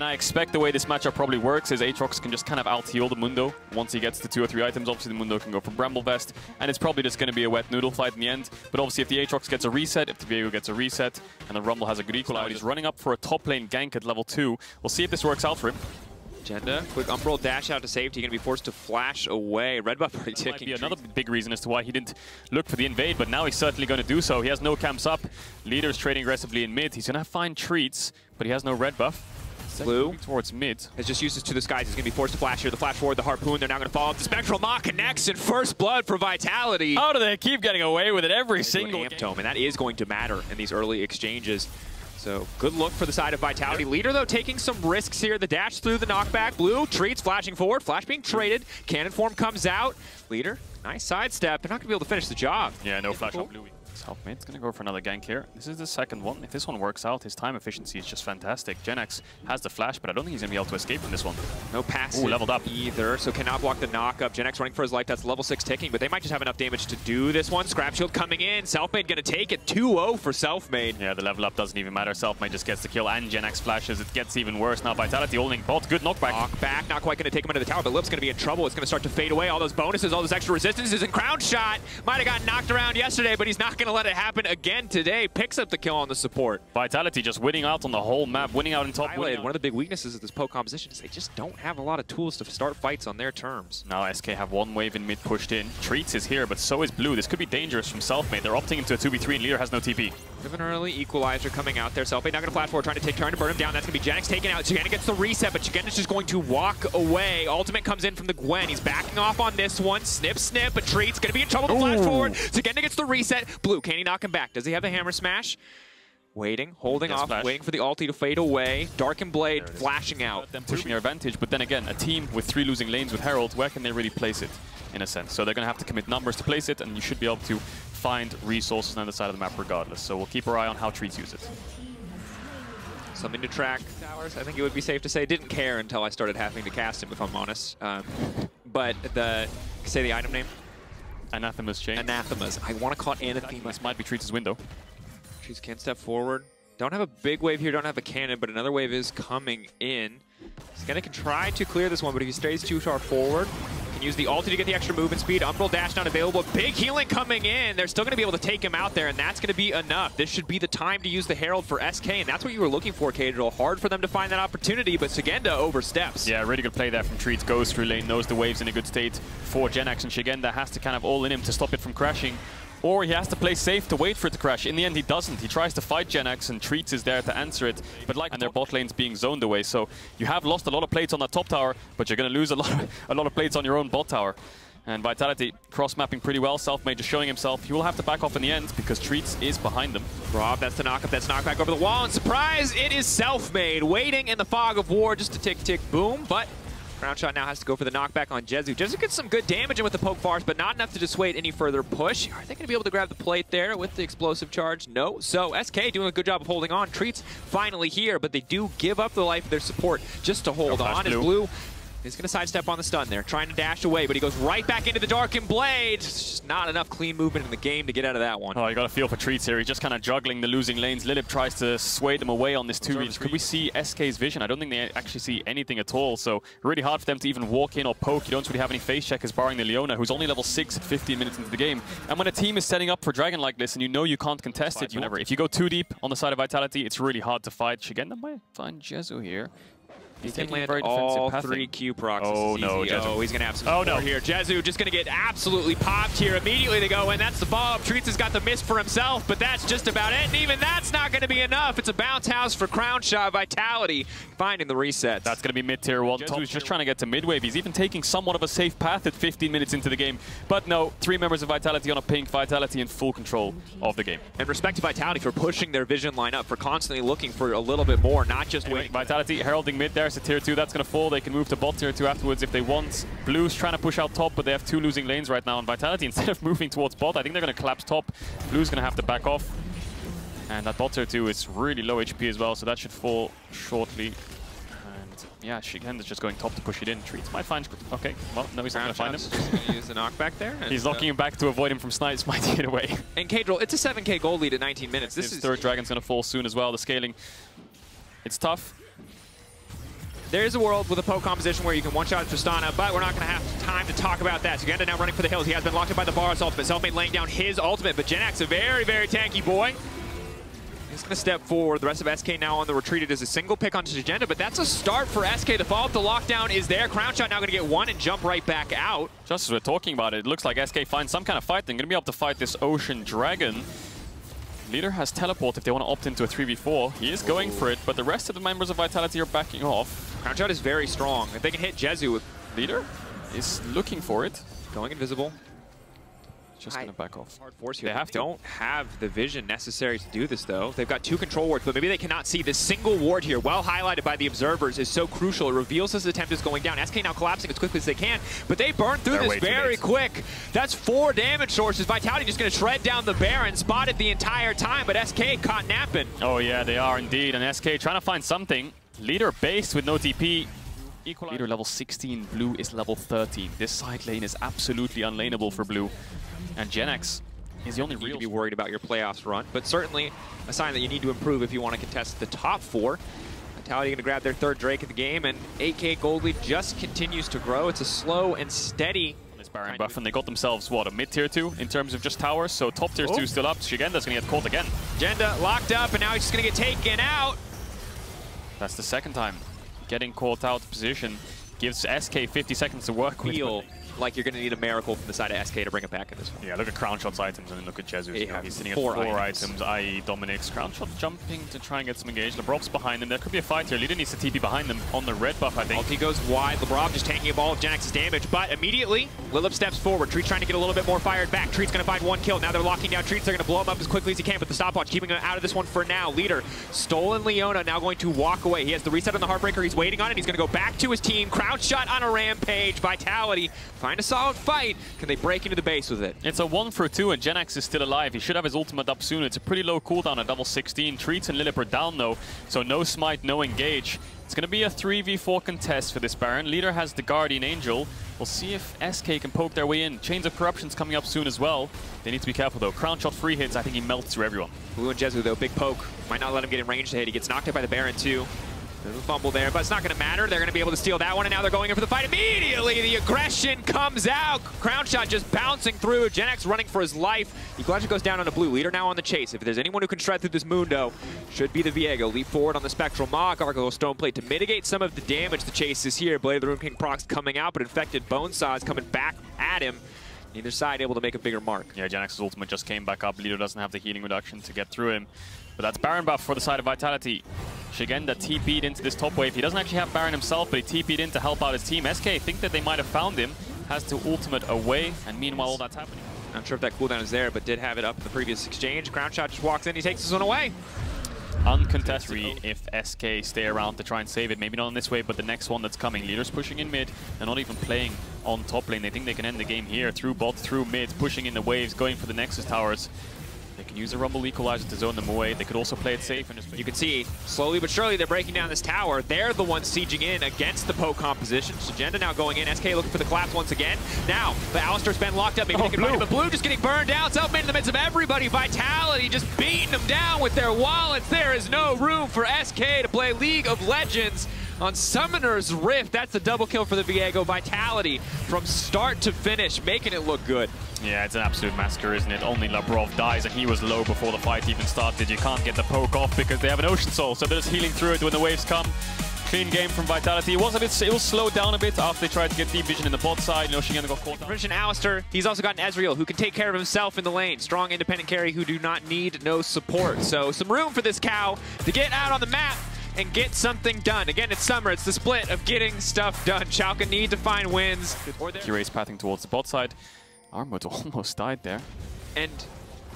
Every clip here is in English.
And I expect the way this matchup probably works is Aatrox can just kind of out-heal the Mundo once he gets to 2 or 3 items. Obviously, the Mundo can go for Bramble Vest, and it's probably just going to be a wet noodle fight in the end. But obviously, if the Aatrox gets a reset, if the Viego gets a reset, and the Rumble has a good equalizer, he's running up for a top lane gank at level 2. We'll see if this works out for him. Jenda, quick Umbral dash out to safety, going to be forced to flash away. Red buff already ticking. Might be another big reason as to why he didn't look for the invade, but now he's certainly going to do so. He has no camps up. Leader's trading aggressively in mid. He's going to find treats, but he has no red buff. Blue towards mid has just used this to the skies. He's going to be forced to flash here. The flash forward, the harpoon. They're now going to follow up. The spectral knock connects and first blood for Vitality. How do they keep getting away with it every single game? And that is going to matter in these early exchanges. So good look for the side of Vitality. Leader, though, taking some risks here. The dash through the knockback. Blue, treats, flashing forward. Flash being traded. Cannon form comes out. Leader, nice sidestep. They're not going to be able to finish the job. Yeah, no flash on Blue. Selfmade's going to go for another gank here. This is the second one. If this one works out, his time efficiency is just fantastic. Genex has the flash, but I don't think he's going to be able to escape from this one. No passive leveled up either, so cannot block the knock-up. Genex running for his life. That's level 6 ticking, but they might just have enough damage to do this one. Scrap Shield coming in. Selfmade going to take it. 2-0 for Selfmade. Yeah, the level up doesn't even matter. Selfmade just gets the kill, and Genex flashes. It gets even worse. Now Vitality holding bot. Good knockback. Knockback, not quite going to take him into the tower, but Lip's going to be in trouble. It's going to start to fade away. All those bonuses, all those extra resistances, and Crown Shot might have gotten knocked around yesterday, but he's not going to let it happen again today. Picks up the kill on the support. Vitality just winning out on the whole map, winning out in top. One of the big weaknesses of this poke composition is they just don't have a lot of tools to start fights on their terms. Now SK have one wave in mid pushed in. Treats is here, but so is Blue. This could be dangerous from Selfmade. They're opting into a 2v3 and Leader has no TP. An early equalizer coming out there. Selfmade not going to flash forward, trying to burn him down. That's going to be Genex taken out. Chigenda gets the reset, but Chigenda is just going to walk away. Ultimate comes in from the Gwen. He's backing off on this one. Snip, snip, but Treats going to be in trouble to flash forward. Chigenda gets the reset. Blue, can he knock him back? Does he have the hammer smash? Waiting, holding off, flash. waiting for the ulti to fade away. Darkened Blade flashing out. Them pushing their advantage, but then again, a team with 3 losing lanes with Herald, where can they really place it, in a sense? So they're going to have to commit numbers to place it, and you should be able to find resources on the side of the map regardless. So we'll keep our eye on how Treats use it. Something to track. Towers, I think it would be safe to say, didn't care until I started having to cast him, if I'm honest. But say the item name? Anathema's chain. Anathemas. I want to call it Anathema. This might be Treats' window. Treats can step forward. Don't have a big wave here, don't have a cannon, but another wave is coming in. He's going to try to clear this one, but if he stays too far forward, can use the ulti to get the extra movement speed. Umbral dash not available. Big healing coming in. They're still going to be able to take him out there, and that's going to be enough. This should be the time to use the Herald for SK, and that's what you were looking for, Cadril. Hard for them to find that opportunity, but Chigenda oversteps. Yeah, really good play there from Treats. Goes through lane, knows the wave's in a good state for Genex, and Chigenda has to kind of all in him to stop it from crashing. Or he has to play safe to wait for it to crash. In the end, he doesn't. He tries to fight Genex, and Treats is there to answer it. But and their bot lane's being zoned away. So you have lost a lot of plates on that top tower, but you're going to lose a lot of plates on your own bot tower. And Vitality cross-mapping pretty well. Selfmade just showing himself. He will have to back off in the end because Treats is behind them. Rob, that's the knock-up. That's knockback over the wall. And surprise, it is Selfmade waiting in the fog of war just to tick, boom. But Crown Shot now has to go for the knockback on Jezu. Jezu gets some good damage in with the poke bars, but not enough to dissuade any further push. Are they going to be able to grab the plate there with the explosive charge? No. So SK doing a good job of holding on. Treats finally here, but they do give up the life of their support just to hold on. As Blue is going to sidestep on the stun there, trying to dash away, but he goes right back into the Darkened Blade. It's just not enough clean movement in the game to get out of that one. Oh, you got to feel for Treats here. He's just kind of juggling the losing lanes. Lilip tries to sway them away on this 2-reach. Could we see SK's vision? I don't think they actually see anything at all, so really hard for them to even walk in or poke. You don't really have any face checkers barring the Leona, who's only level 6 at 15 minutes into the game. And when a team is setting up for Dragon like this and you know you can't contest it, if you go too deep on the side of Vitality, it's really hard to fight. Chigenda might find Jezu here. He can land all 3 Q procs. Oh no, Jezu. Oh, he's going to have some support here. Jezu just going to get absolutely popped here. Immediately they go in. That's the bomb. Treats has got the miss for himself, but that's just about it. And even that's not going to be enough. It's a bounce house for Crown Shot. Vitality finding the resets. That's going to be mid-tier 1. Jezu's just trying to get to mid-wave. He's even taking somewhat of a safe path at 15 minutes into the game. But no, 3 members of Vitality on a pink. Vitality in full control of the game. And respect to Vitality for pushing their vision line up, for constantly looking for a little bit more, not just waiting. Vitality heralding mid there. So tier 2, that's going to fall. They can move to bot tier 2 afterwards if they want. Blue's trying to push out top, but they have 2 losing lanes right now on Vitality. Instead of moving towards bot, I think they're going to collapse top. Blue's going to have to back off. And that bot tier 2 is really low HP as well, so that should fall shortly. And yeah, Shigenda's just going top to push it in. Treats might find... Okay, well, no, he's not going to find him. Just going to use the knockback there. He's locking him back to avoid him from snipes, smiting it away. And Cadril, it's a 7k gold lead at 19 minutes. His third dragon's going to fall soon as well. The scaling, it's tough. There is a world with a poke composition where you can one-shot Tristana, but we're not going to have time to talk about that. Zugenda now running for the hills. He has been locked in by the Varus ultimate. Selfmade laying down his ultimate, but Genax, a very, very tanky boy. He's going to step forward. The rest of SK now on the retreat. It is a single pick onto Zugenda, but that's a start for SK. The follow-up, the lockdown is there. Crownshot now going to get one and jump right back out. Just as we're talking about it, it looks like SK finds some kind of fight. They're going to be able to fight this Ocean Dragon. Leader has teleport if they want to opt into a 3v4. He is going for it, but the rest of the members of Vitality are backing off. Crownshot is very strong. If they can hit Jezu, Leader is looking for it. Going invisible. Just going to back off. Hard force here. They don't have the vision necessary to do this, though. They've got 2 control wards, but maybe they cannot see. This single ward here, well highlighted by the observers, is so crucial. It reveals this attempt is going down. SK now collapsing as quickly as they can, but they burn through this very quick. That's 4 damage sources. Vitality just going to shred down the Baron, spotted the entire time, but SK caught napping. Oh yeah, they are indeed. And SK trying to find something. Leader based with no TP. Leader level 16, Blue is level 13. This side lane is absolutely unlaneable for Blue. And Genax is the only real... You need to be worried about your playoffs run, but certainly a sign that you need to improve if you want to contest the top 4. Vitality going to grab their 3rd Drake of the game, and 8K Gold lead just continues to grow. It's a slow and steady... This Baron buff, and they got themselves, what, a mid-tier 2 in terms of just towers, so top tier 2 still up. Shigenda's going to get caught again. Jenda locked up, and now he's just going to get taken out. That's the 2nd time getting caught out of position. Gives SK 50 seconds to work with. Like you're going to need a miracle from the side of SK to bring it back in this one. Yeah, look at Crownshot's items and then look at Jezu's. He's sitting at 4 items, i.e. Dominic's. Crownshot jumping to try and get some engage. Lebrov's behind him. There could be a fight here. Leader needs to TP behind them on the red buff, I think. Ulti goes wide. Lebrov just tanking up all of Genax's damage, but immediately Lilip steps forward. Treat's trying to get a little bit more fired back. Treat's going to find 1 kill. Now they're locking down Treats. They're going to blow him up as quickly as he can, but the stopwatch keeping him out of this one for now. Leader, stolen Leona, now going to walk away. He has the reset on the Heartbreaker. He's waiting on it. He's going to go back to his team. Crownshot on a rampage. Vitality find a solid fight. Can they break into the base with it? It's a 1-for-2 and Genax is still alive. He should have his ultimate up soon. It's a pretty low cooldown at level 16. Treats and Lilip are down though, so no smite, no engage. It's going to be a 3v4 contest for this Baron. Leader has the Guardian Angel. We'll see if SK can poke their way in. Chains of Corruption's coming up soon as well. They need to be careful though. Crownshot free hits, I think he melts through everyone. Blue and Jezu though, big poke. Might not let him get in range to hit. He gets knocked out by the Baron too. There's a fumble there, but it's not going to matter. They're going to be able to steal that one, and now they're going in for the fight immediately. The aggression comes out. Crownshot just bouncing through. Genax running for his life. Iguacha goes down on a Blue. Leader now on the chase. If there's anyone who can shred through this Mundo, should be the Viego. Leap forward on the Spectral Maw. Gargoyle Stoneplate to mitigate some of the damage the chase is here. Blade of the Rune King procs coming out, but Infected Bonesaw is coming back at him. Neither side able to make a bigger mark. Yeah, Genax's ultimate just came back up. Leader doesn't have the healing reduction to get through him. But that's Baron buff for the side of Vitality. Shigenda TP'd into this top wave. He doesn't actually have Baron himself, but he TP'd in to help out his team. SK think that they might have found him. Has to ultimate away, and meanwhile all that's happening. Not sure if that cooldown is there, but did have it up in the previous exchange. Crownshot just walks in, he takes this one away. Uncontested if SK stay around to try and save it. Maybe not on this wave, but the next one that's coming. Leader's pushing in mid. They're not even playing on top lane. They think they can end the game here. Through bot, through mid, pushing in the waves, going for the Nexus towers. They can use a Rumble Equalizer to zone them away. They could also play it safe. And just you can see, slowly but surely, they're breaking down this tower. They're the ones sieging in against the poke composition. Shigenda now going in. SK looking for the collapse once again. Now, the Alistar's been locked up. Maybe they can find him, but Blue just getting burned down. Selfmade in the midst of everybody. Vitality just beating them down with their wallets. There is no room for SK to play League of Legends on Summoner's Rift. That's a double kill for the Viego. Vitality from start to finish, making it look good. Yeah, it's an absolute massacre, isn't it? Only Lebrov dies, and he was low before the fight even started. You can't get the poke off because they have an Ocean Soul, so they're just healing through it when the waves come. Clean game from Vitality. It was slowed down a bit after they tried to get deep vision in the bot side. Shigenda got caught out. Alistar, he's also got an Ezreal who can take care of himself in the lane. Strong independent carry who do not need no support. So some room for this cow to get out on the map and get something done. Again, it's summer. It's the split of getting stuff done. Schalke need to find wins. Curate's pathing towards the bot side. Armwood almost died there. And,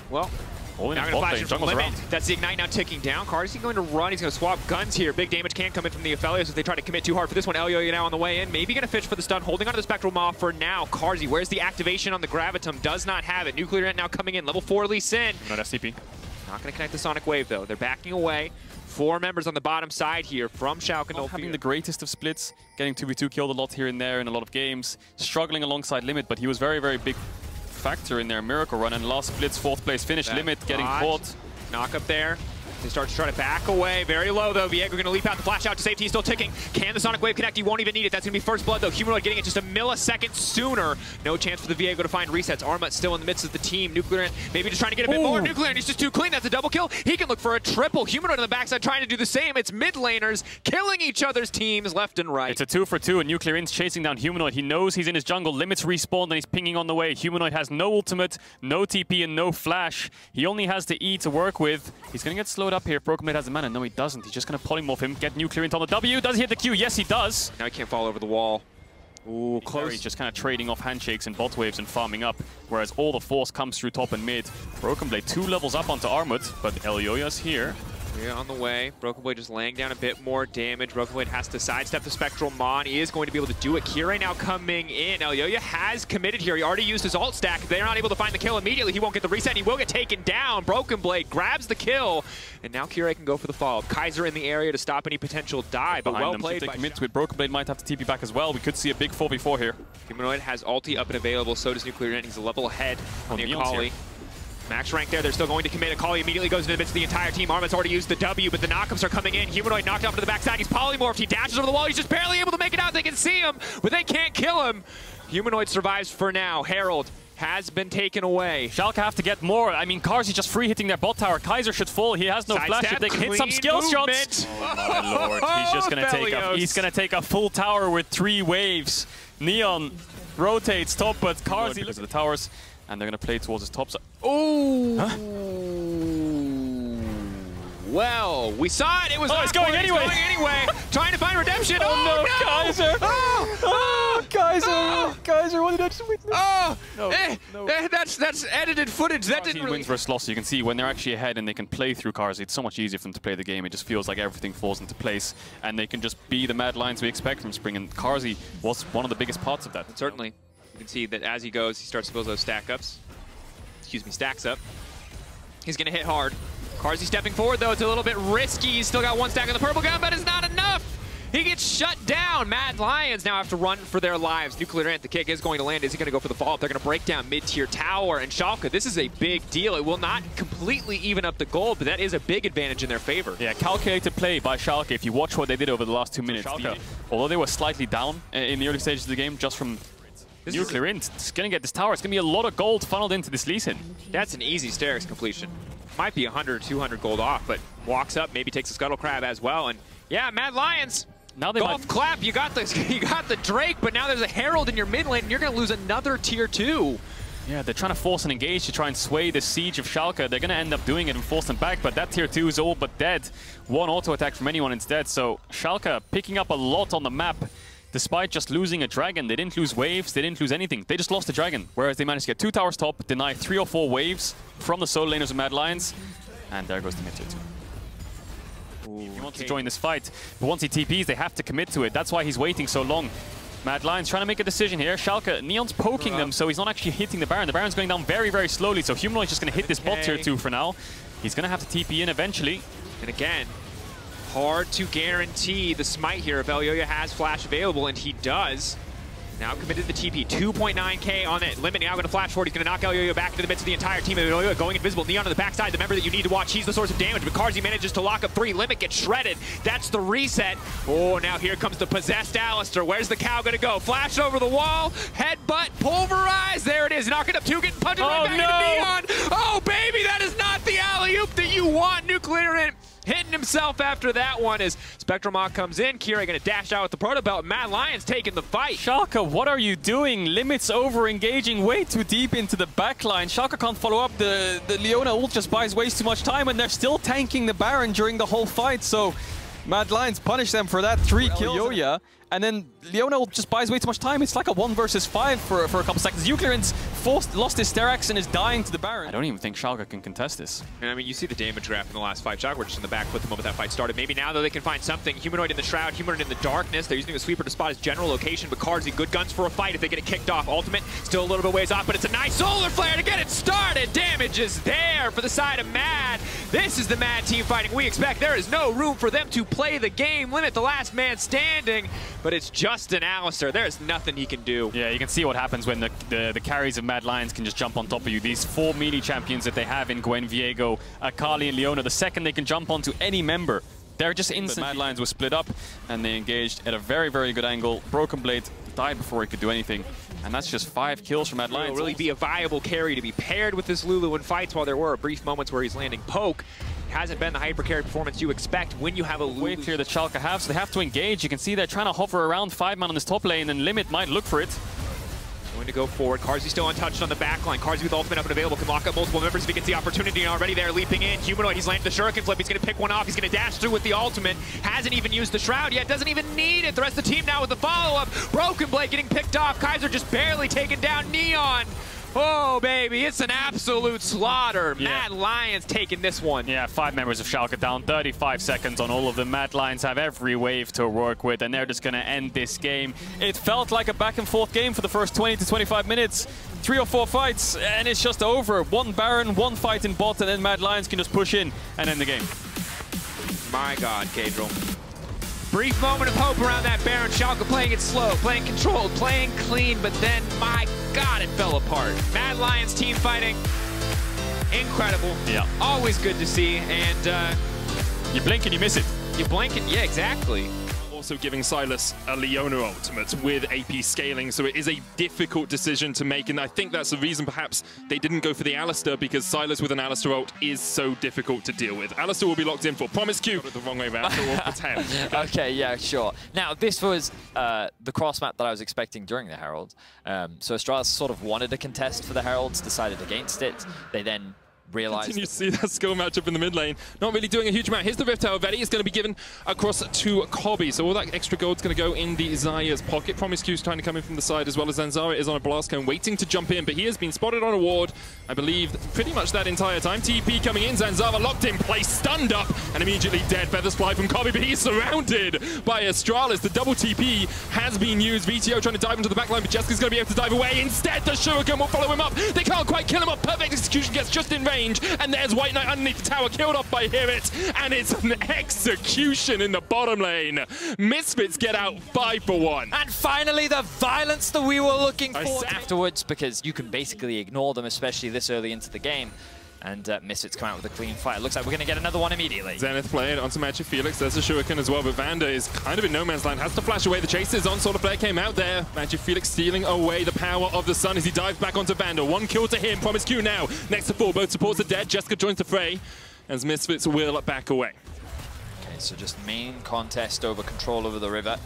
well, now going to flash from limit. That's the Ignite now ticking down. Karzi going to run. He's going to swap guns here. Big damage can come in from the Aphelios if they try to commit too hard for this one. Elio now on the way in. Maybe going to fish for the stun. Holding onto the Spectral Maw for now. Karzi, where's the activation on the Gravitum? Does not have it. Nuclear Ant now coming in. Level 4 Lee Sin. Not SCP. Not going to connect the Sonic Wave, though. They're backing away. 4 members on the bottom side here from Schalke. Not having the greatest of splits. Getting 2v2 killed a lot here and there in a lot of games. Struggling alongside Limit, but he was very, very big factor in their miracle run, and last splits 4th place finish. Limit getting caught. Knock up there. They start to try to back away. Very low, though. Viego going to leap out. The flash out to safety. He's still ticking. Can the Sonic Wave connect? He won't even need it. That's going to be first blood, though. Humanoid getting it just a millisecond sooner. No chance for the Viego to find resets. Arma still in the midst of the team. Nuclear maybe just trying to get a bit more. Nuclear, and he's just too clean. That's a double kill. He can look for a triple. Humanoid on the backside trying to do the same. It's mid laners killing each other's teams left and right. It's a 2 for 2, and Nuclear In's chasing down Humanoid. He knows he's in his jungle. Limits respawn, and he's pinging on the way. Humanoid has no ultimate, no TP, and no flash. He only has the E to work with. He's going to get slowed up here. Broken Blade has a mana. No, he doesn't. He's just going to polymorph him, get Nuclear Int on the W. Does he hit the Q? Yes, he does. Now he can't fall over the wall. Ooh, close. He's just kind of trading off handshakes and bot waves and farming up, whereas all the force comes through top and mid. Broken Blade 2 levels up onto Armut, but Elyoya's here. Yeah, on the way. Broken Blade just laying down a bit more damage. Broken Blade has to sidestep the Spectral Mon. He is going to be able to do it. Kire now coming in. Elyoya has committed here. He already used his ult stack. If they're not able to find the kill immediately, he won't get the reset, and he will get taken down. Broken Blade grabs the kill, and now Kire can go for the follow-up. Kaiser in the area to stop any potential dive, but well played by commit to it. Broken Blade might have to TP back as well. We could see a big 4v4 here. Humanoid has ulti up and available. So does Nuclear Int. He's a level ahead on the Akali. Max rank there, they're still going to commit. Akali immediately goes into the midst of the entire team. Arma's already used the W, but the knockups are coming in. Humanoid knocked off to the backside. He's polymorphed. He dashes over the wall. He's just barely able to make it out. They can see him, but they can't kill him. Humanoid survives for now. Herald has been taken away. Schalke have to get more. I mean, Karzi just free hitting their bot tower. Kaiser should fall. He has no flash. If they can hit some skill shots. Oh my lord. He's just gonna take a full tower with 3 waves. Neon rotates top, but Karzi because of the towers. And they're going to play towards his top side. Oh! Huh? Well, we saw it. It was it's going anyway. Trying to find redemption. Oh no, Kaiser! Kaiser, what did I just witness? That's edited footage. That didn't really... wins versus loss. You can see when they're actually ahead and they can play through Karzi, it's so much easier for them to play the game. It just feels like everything falls into place, and they can just be the Mad Lions we expect from Spring. And Karzi was one of the biggest parts of that. Certainly. You can see that as he goes, he starts to build those stacks up. He's going to hit hard. Karzi stepping forward, though. It's a little bit risky. He's still got 1 stack on the purple gun, but it's not enough. He gets shut down. Mad Lions now have to run for their lives. Nuclear Ant, the kick is going to land. Is he going to go for the follow-up? They're going to break down mid-tier tower. And Schalke, this is a big deal. It will not completely even up the gold, but that is a big advantage in their favor. Yeah, calculated play by Schalke. If you watch what they did over the last 2 minutes, although they were slightly down in the early stages of the game, just from Nuclear Int, it's going to get this tower. It's going to be a lot of gold funneled into this Lee Sin. That's an easy Sterix completion. Might be 100 or 200 gold off, but walks up, maybe takes a Scuttle Crab as well. And yeah, Mad Lions, now they golf clap. You got the Drake, but now there's a Herald in your mid lane, and you're going to lose another tier 2. Yeah, they're trying to force an engage to try and sway the siege of Schalke. They're going to end up doing it and force them back, but that tier 2 is all but dead. 1 auto attack from anyone instead, so Schalke picking up a lot on the map. Despite just losing a dragon, they didn't lose waves, they didn't lose anything. They just lost a dragon, whereas they managed to get 2 towers top, deny 3 or 4 waves from the solo laners of Mad Lions, and there goes the mid tier 2. He wants to join this fight, but once he TPs, they have to commit to it. That's why he's waiting so long. Mad Lions trying to make a decision here. Schalke, Neon's poking them, so he's not actually hitting the Baron. The Baron's going down very, very slowly, so Humanoid's just going to hit this bot tier 2 for now. He's going to have to TP in eventually. And again, hard to guarantee the smite here if Elyoya has flash available, and he does. Now committed to the TP, 2.9k on it. Limit now going to flash forward. He's going to knock Elyoya back into the midst of the entire team. Elyoya going invisible. Neon on the backside, the member that you need to watch. He's the source of damage, but Karzi manages to lock up 3. Limit gets shredded. That's the reset. Oh, now here comes the possessed Alistair. Where's the cow going to go? Flash over the wall. Headbutt, pulverize. There it is. Knocking up 2, getting punched right back into Neon. Oh, baby, that is not the alley-oop that you want. Nuclear Int hitting himself after that one as Spectromog comes in. Kira going to dash out with the Proto Belt. Mad Lions taking the fight. Schalke, what are you doing? Limits over engaging way too deep into the backline. Schalke can't follow up. The Leona ult just buys way too much time, and they're still tanking the Baron during the whole fight. So Mad Lions punish them for that 3 kills. Elyoya, and then Leona just buys way too much time. It's like a 1 versus 5 for a couple seconds. Nuclear Int's lost his Steraks and is dying to the Baron. I don't even think Schalke can contest this. And I mean, you see the damage graph in the last fight. Schalke were just in the back foot the moment that fight started. Maybe now, though, they can find something. Humanoid in the Shroud, Humanoid in the darkness. They're using the sweeper to spot his general location, but Karzi, good guns for a fight if they get it kicked off. Ultimate, still a little bit ways off, but it's a nice solar flare to get it started. Damage is there for the side of Mad. This is the Mad team fighting we expect. There is no room for them to play the game. Limit the last man standing. but it's just an Alistar. There's nothing he can do. Yeah, you can see what happens when the carries of Mad Lions can just jump on top of you. These 4 melee champions that they have in Gwen, Viego, Akali, and Leona, the second they can jump onto any member, they're just instant. Mad Lions were split up, and they engaged at a very, very good angle. Broken Blade died before he could do anything. And that's just 5 kills from Mad Lions. Will really be a viable carry to be paired with this Lulu in fights, while there were brief moments where he's landing poke. Hasn't been the hyper carry performance you expect when you have a Lulu. Wave here that Schalke have, so they have to engage. You can see they're trying to hover around 5-man on this top lane, and Limit might look for it. Going to go forward. Carzzy still untouched on the backline. Carzzy with ultimate up and available can lock up multiple members if he gets the opportunity already there. Leaping in. Humanoid, he's landed the Shuriken flip. He's going to pick one off. He's going to dash through with the ultimate. Hasn't even used the Shroud yet. Doesn't even need it. The rest of the team now with the follow-up. Broken Blade getting picked off. Kaiser just barely taking down Neon. Oh, baby, it's an absolute slaughter. Yeah. Mad Lions taking this one. Yeah, 5 members of Schalke down, 35 seconds on all of them. Mad Lions have every wave to work with, and they're just going to end this game. It felt like a back-and-forth game for the first 20 to 25 minutes. 3 or 4 fights, and it's just over. 1 Baron, 1 fight in bot, and then Mad Lions can just push in and end the game. My God, Cadril. Brief moment of hope around that Baron. Schalke playing it slow, playing controlled, playing clean, but then, my God, it fell apart. Mad Lions team fighting, incredible. Yeah. Always good to see, and you blink and you miss it. You blink and, yeah, exactly. Also giving Sylas a Leona ultimate with AP scaling, so it is a difficult decision to make, and I think that's the reason perhaps they didn't go for the Alistar, because Sylas with an Alistar ult is so difficult to deal with. Alistar will be locked in for Promise Q. The wrong way around, so we'll pretend. Okay, yeah, sure. Now, this was the cross map that I was expecting during the Herald. So Astralis sort of wanted to contest for the Heralds, decided against it. They then realized. Continue to see that skill matchup in the mid lane. Not really doing a huge amount. Here's the Rift Tower. Vedius is going to be given across to Kobbe. So all that extra gold's going to go in the Zaya's pocket. Promise Q's trying to come in from the side, as well as Zanzara is on a blast cone waiting to jump in, but he has been spotted on a ward, I believe, pretty much that entire time. TP coming in. Zanzara locked in place, stunned up, and immediately dead. Feathers fly from Kobbe, but he's surrounded by Astralis. The double TP has been used. VTO trying to dive into the backline, but Jessica's going to be able to dive away. Instead, the Shuriken will follow him up. They can't quite kill him up. Perfect execution gets just in range, and there's White Knight underneath the tower, killed off by Hirrit, and it's an execution in the bottom lane. Misfits get out 5 for 1. And finally, the violence that we were looking for afterwards, because you can basically ignore them, especially this early into the game. And Misfits come out with a clean fight. It looks like we're going to get another one immediately. Zenith playing onto Magic Felix. There's a Shuriken as well, but Vander is kind of in no man's land. Has to flash away. The chasers on. Solar Flare came out there. Magic Felix stealing away the power of the sun as he dives back onto Vander. 1 kill to him. Promise Q now. Next to 4. Both supports are dead. Jessica joins the fray as Misfits will back away. Okay, so just main contest over control over the river.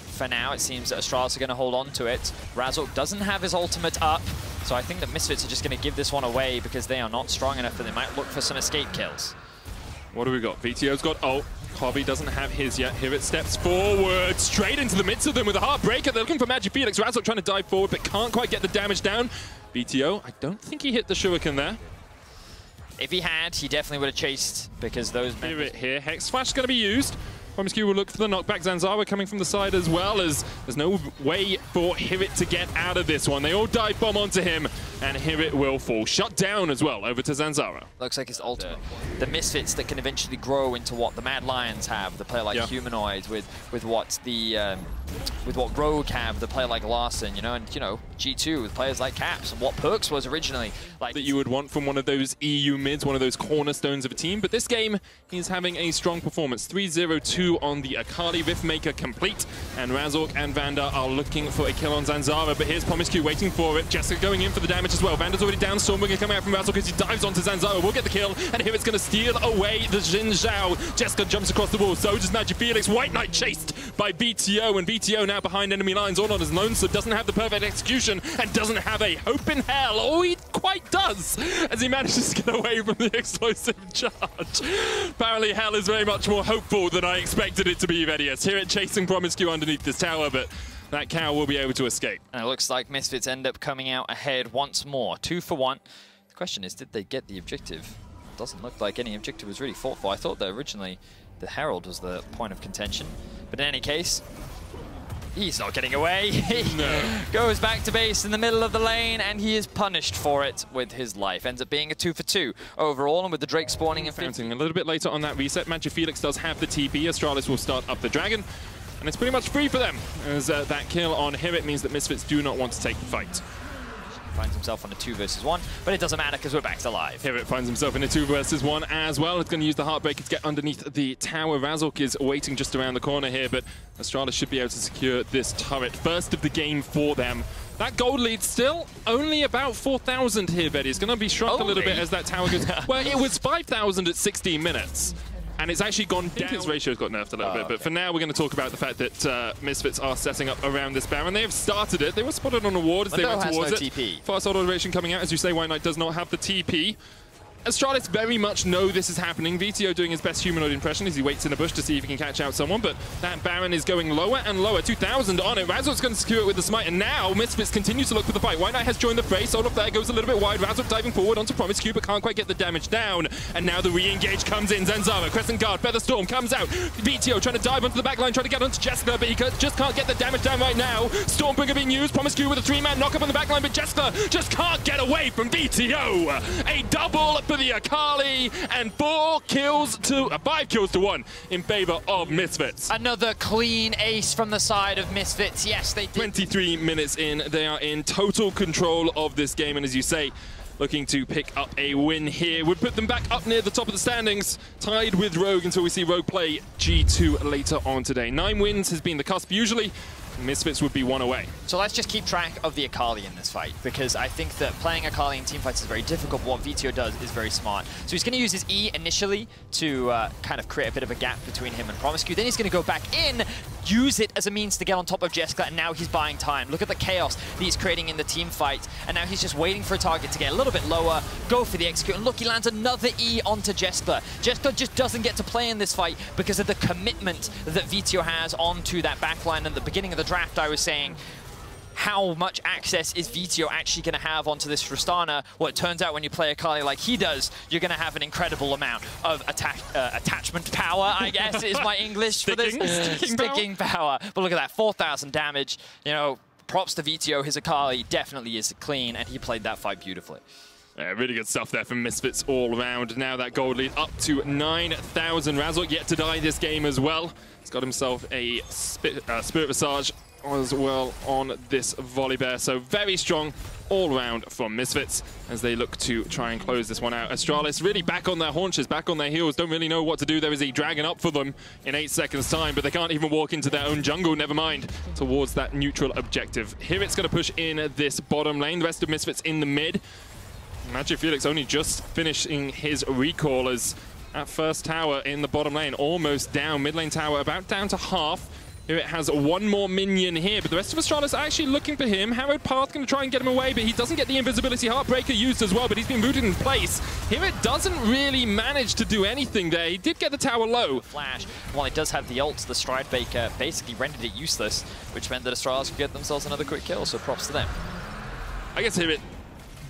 For now, it seems that Astralis are going to hold on to it. Razork doesn't have his ultimate up, so I think that Misfits are just going to give this one away because they are not strong enough and they might look for some escape kills. What do we got? VTO's got ult. Kobbe doesn't have his yet. Hirrit steps forward, straight into the midst of them with a Heartbreaker. They're looking for Magic Felix. Razork trying to dive forward, but can't quite get the damage down. VTO, I don't think he hit the Shuriken there. If he had, he definitely would have chased, because those Hirrit here. Hex Flash is going to be used. Promise Q will look for the knockback. Zanzara coming from the side as well, as there's no way for Hirrit to get out of this one. They all dive bomb onto him, and Hirrit will fall. Shut down as well, over to Zanzara. Looks like his ultimate. The Misfits that can eventually grow into what the Mad Lions have, the player like Humanoid, with what Rogue have, the player like Larson, you know, and G2 with players like Caps, and what Perks was originally. Like that you would want from one of those EU mids, one of those cornerstones of a team. But this game, he's having a strong performance. 3-0-2 on the Akali. Riftmaker complete, and Razork and Vander are looking for a kill on Zanzara, but here's Promise Q waiting for it. Jessica going in for the damage as well. Vander's already down. Stormbringer coming out from Razork as he dives onto Zanzara. We'll get the kill, and here it's going to steal away the Xin Zhao. Jessica jumps across the wall, so does Magic Felix. White Knight chased by VTO, and VTO now behind enemy lines, all on his lonesome. Doesn't have the perfect execution, and doesn't have a hope in hell. Oh, he quite does, as he manages to get away from the explosive charge. Apparently, hell is very much more hopeful than I expected it to be, Vedius. Here it chasing Promise Q underneath this tower, but that cow will be able to escape. And it looks like Misfits end up coming out ahead once more. 2 for 1. The question is, did they get the objective? Doesn't look like any objective was really fought for. I thought that originally the Herald was the point of contention. But in any case, he's not getting away. He goes back to base in the middle of the lane, and he is punished for it with his life. Ends up being a 2 for 2 overall, and with the Drake spawning in a little bit later on that reset, Magic Felix does have the TP. Astralis will start up the dragon. and it's pretty much free for them, as that kill on Hirit means that Misfits do not want to take the fight. Finds himself on a 2 versus 1, but it doesn't matter because we're back to live. Hirit finds himself in a 2 versus 1 as well. It's going to use the Heartbreaker to get underneath the tower. Razork is waiting just around the corner here, but Astralis should be able to secure this turret. First of the game for them. That gold lead still only about 4,000 here, Vedius. It's going to be shrunk a little bit as that tower goes. Well, it was 5,000 at 16 minutes. And it's actually gone down. His ratio's got nerfed a little bit, but for now we're going to talk about the fact that Misfits are setting up around this Baron. They have started it. They were spotted on a ward as they went towards it. TP. Fast automation coming out. As you say, White Knight does not have the TP. Astralis very much know this is happening. VTO doing his best humanoid impression as he waits in a bush to see if he can catch out someone, but that Baron is going lower and lower. 2,000 on it. Razork's going to secure it with the smite, and now Misfits continue to look for the fight. White Knight has joined the fray. Soul of Flare goes a little bit wide. Razork diving forward onto Promisecue, but can't quite get the damage down. And now the re-engage comes in. Zanzara, Crescent Guard, Featherstorm comes out. VTO trying to dive onto the backline, trying to get onto Jessica, but he just can't get the damage down right now. Stormbringer being used. Promisecue with a 3-man knockup on the backline, but Jessica just can't get away from VTO. A double for the Akali. And 5 kills to 1 in favor of Misfits. Another clean ace from the side of Misfits. Yes, they did. 23 minutes in, they are in total control of this game, and as you say, looking to pick up a win here would put them back up near the top of the standings, tied with Rogue until we see Rogue play G2 later on today. 9 wins has been the cusp usually. Misfits would be 1 away. So let's just keep track of the Akali in this fight, because I think that playing Akali in teamfights is very difficult, but what VTO does is very smart. So he's going to use his E initially to kind of create a bit of a gap between him and Promisecue. Then he's going to go back in, use it as a means to get on top of Jessica, and now he's buying time. Look at the chaos that he's creating in the team fight, and now he's just waiting for a target to get a little bit lower, go for the execute, and look, he lands another E onto Jessica. Jessica just doesn't get to play in this fight because of the commitment that VTO has onto that backline. At the beginning of the draft, I was saying, how much access is VTO actually going to have onto this Tristana? Well, it turns out when you play Akali like he does, you're going to have an incredible amount of attachment power, I guess is my English for this. Sticking power. But look at that, 4,000 damage. You know, props to VTO. His Akali definitely is clean, and he played that fight beautifully. Yeah, really good stuff there from Misfits all around. Now that gold lead up to 9,000. Razork yet to die this game as well. He's got himself a Spirit Visage as well on this Volibear. So very strong all round from Misfits as they look to try and close this one out. Astralis really back on their haunches, back on their heels, don't really know what to do. There is a dragon up for them in 8 seconds time, but they can't even walk into their own jungle, never mind towards that neutral objective. Here it's going to push in this bottom lane, the rest of Misfits in the mid. Magic Felix only just finishing his recall as at first tower in the bottom lane, almost down. Mid lane tower about down to half. Here it has 1 more minion here, but the rest of Astralis are actually looking for him. Harrowed Path going to try and get him away, but he doesn't get the invisibility. Heartbreaker used as well, but he's been rooted in place. Here it doesn't really manage to do anything there. He did get the tower low. Flash, while it does have the ult, the Stride Baker basically rendered it useless, which meant that Astralis could get themselves another quick kill, so props to them. I guess here it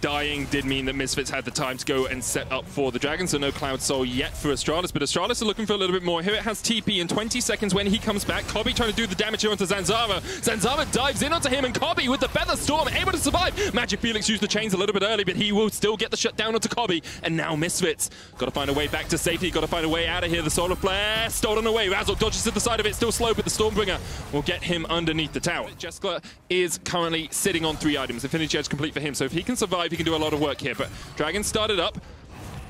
dying did mean that Misfits had the time to go and set up for the Dragon, so no Cloud Soul yet for Astralis, but Astralis are looking for a little bit more. Here it has TP in 20 seconds when he comes back. Kobbe trying to do the damage here onto Zanzara. Zanzara dives in onto him, and Kobbe with the Feather Storm able to survive. Magic Felix used the chains a little bit early, but he will still get the shutdown onto Kobbe, and now Misfits got to find a way back to safety, got to find a way out of here. The Solar Flare stolen away. Razork dodges to the side of it, still slow, but the Stormbringer will get him underneath the tower. Jessica is currently sitting on 3 items. Infinity Edge complete for him, so if he can survive, he can do a lot of work here. But Dragon started up.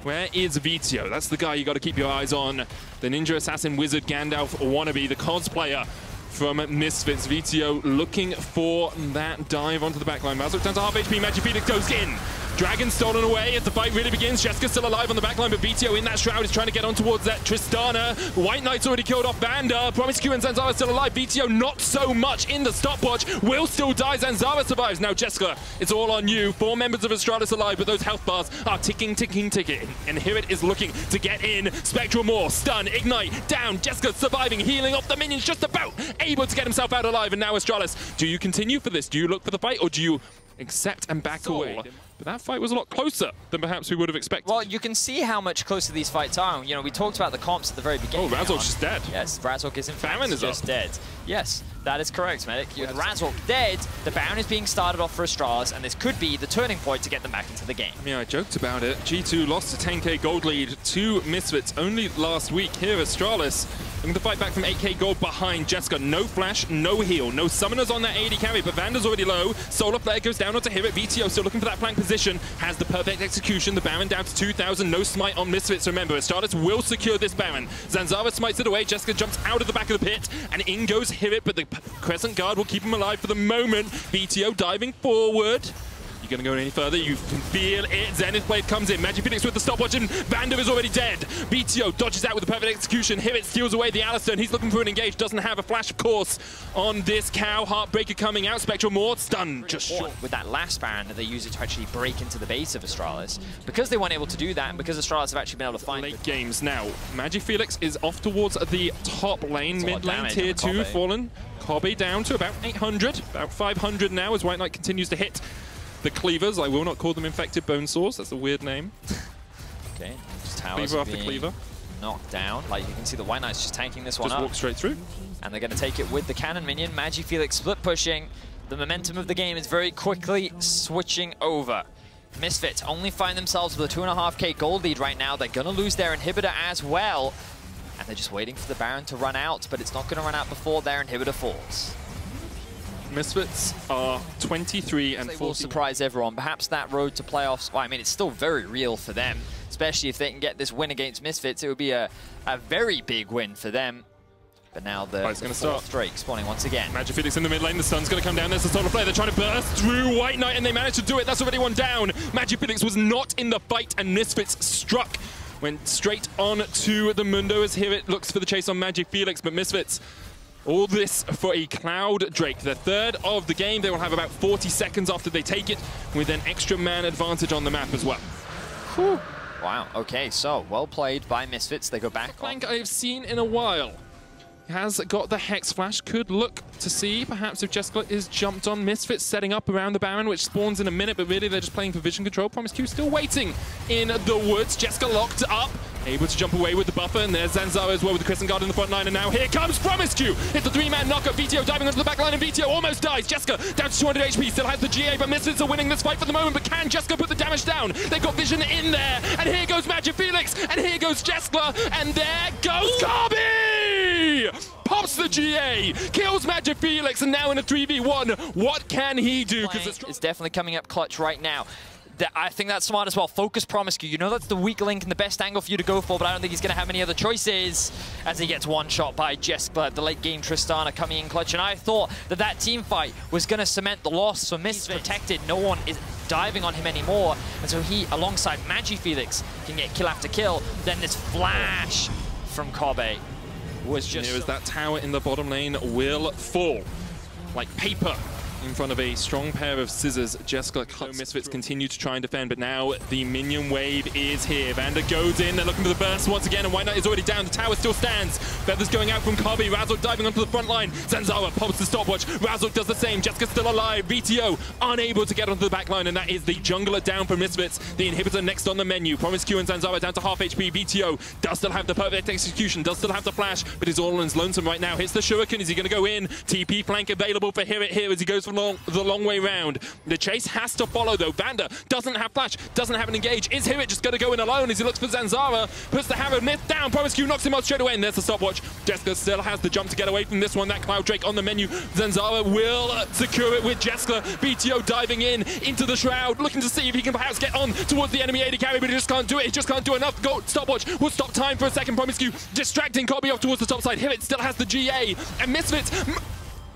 Where is VTO? That's the guy you got to keep your eyes on. The Ninja Assassin Wizard Gandalf wannabe, the cosplayer from Misfits. VTO looking for that dive onto the backline. Razork down to half HP. Magic Felix goes in. Dragon stolen away as the fight really begins. Jessica's still alive on the backline, but VTO in that shroud is trying to get on towards that Tristana. White Knight's already killed off Vanda. Promisecue and Zanzara still alive. VTO not so much in the stopwatch. Will still die. Zanzara survives. Now Jessica, it's all on you. 4 members of Astralis alive, but those health bars are ticking, ticking, ticking. And here it is looking to get in. Spectral Maw, stun, ignite, down. Jessica surviving, healing off the minions, just about able to get himself out alive. And now Astralis, do you continue for this? Do you look for the fight, or do you accept and back away? But that fight was a lot closer than perhaps we would have expected. Well, you can see how much closer these fights are. You know, we talked about the comps at the very beginning. Oh, Razork's just dead. Yes, Razork is in fact Baron is just dead. Yes, that is correct, Medic. With Razork dead, the Baron is being started off for Astralis, and this could be the turning point to get them back into the game. Yeah, I joked about it. G2 lost a 10k gold lead to Misfits only last week. Here, Astralis Looking to fight back from 8k gold behind Jessica. No flash, no heal, no summoners on that AD carry, but Vanda's already low. Solar Flare goes down onto Hirit. VTO still looking for that flank position. Has the perfect execution. The Baron down to 2,000. No smite on Misfits. Remember, Astralis will secure this Baron. Zanzara smites it away. Jessica jumps out of the back of the pit, and in goes Hirit, but the Crescent Guard will keep him alive for the moment. VTO diving forward. You're going to go any further, you can feel it. Zenith Blade comes in, Magic Phoenix with the stopwatch, and Vanda is already dead. BTO dodges out with the perfect execution. Hirit steals away the Alistair, and he's looking for an engage. Doesn't have a flash, of course, on this cow. Heartbreaker coming out, Spectral Maw, stun, just short. With that last Baron, that they use it to actually break into the base of Astralis. Because they weren't able to do that, and because Astralis have actually been able to find late games now. Magic Felix is off towards the top lane, mid lane, tier 2, fallen. Kobe down to about 800, about 500 now as White Knight continues to hit the cleavers. I will not call them infected bone saws. That's a weird name. Okay, just towers cleaver after cleaver. Knocked down. Like you can see, the White Knight's just tanking this one up. Just walk straight through. And they're going to take it with the cannon minion. Magi Felix split pushing. The momentum of the game is very quickly switching over. Misfits only find themselves with a 2.5k gold lead right now. They're going to lose their inhibitor as well. And they're just waiting for the Baron to run out, but it's not going to run out before their inhibitor falls. Misfits are 23 and 40. They will surprise everyone. Perhaps that road to playoffs, well, I mean, it's still very real for them, especially if they can get this win against Misfits. It would be a very big win for them. But now the fourth Drake spawning once again. Magic Phoenix in the mid lane, the sun's going to come down. There's the Solar Flare. They're trying to burst through White Knight, and they managed to do it. That's already one down. Magic Phoenix was not in the fight, and Misfits struck. Went straight on to the Mundo as Hirit looks for the chase on Magic Felix, but Misfits, all this for a Cloud Drake. The third of the game. They will have about 40 seconds after they take it, with an extra man advantage on the map as well. Whew. Wow, okay, so well played by Misfits. They go back. Flank I have seen in a while. Has got the Hex Flash. Could look to see perhaps if Jessica is jumped on. Misfits setting up around the Baron, which spawns in a minute, but really they're just playing for vision control. promisQ still waiting in the woods. Jessica locked up, able to jump away with the buffer, and there's Zanzara as well with the Crescent Guard in the front line, and now here comes promisQ. It's a 3-man knockup. VTO diving onto the back line, and VTO almost dies. Jessica down to 200 HP, still has the GA, but Misfits are winning this fight for the moment, but can Jessica put the damage down? They've got vision in there, and here goes Magic Felix, and here goes Jessica, and there goes Kobe! Pops the GA, kills Magic Felix, and now in a 3v1, what can he do? It's definitely coming up clutch right now. I think that's smart as well. Focus promisQ. You know that's the weak link and the best angle for you to go for, but I don't think he's going to have any other choices as he gets one shot by Jessica. The late game Tristana coming in clutch, and I thought that that team fight was going to cement the loss for Misfits. Protected, no one is diving on him anymore, and so he, alongside Magi Felix, can get kill after kill. Then this flash from Kobe was just... As that tower in the bottom lane will fall like paper in front of a strong pair of scissors. Jessica cuts. Misfits continue to try and defend, but now the minion wave is here. Vanda goes in, they're looking for the burst once again, and White Knight is already down. The tower still stands. Feathers going out from Kobe. Razork diving onto the front line. Zanzara pops the stopwatch. Razork does the same. Jessica's still alive. VTO unable to get onto the back line, and that is the jungler down for Misfits. The inhibitor next on the menu. promisQ and Zanzara down to half HP. VTO does still have the perfect execution, does still have the flash, but is all on his lonesome right now. Hits the Shuriken. Is he going to go in? TP flank available for Hirit here as he goes for the long way round. The chase has to follow though. Vanda doesn't have flash, doesn't have an engage. Is Hirit just going to go in alone as he looks for Zanzara? Puts the Harrow Myth down. promisQ knocks him out straight away, and there's the stopwatch. Jessica still has the jump to get away from this one. That Cloud Drake on the menu. Zanzara will secure it with Jessica. BTO diving in into the Shroud, looking to see if he can perhaps get on towards the enemy AD carry, but he just can't do it. He just can't do enough. Go stopwatch will stop time for a second. promisQ distracting Kobe off towards the top side. Hirit still has the GA, and Misfits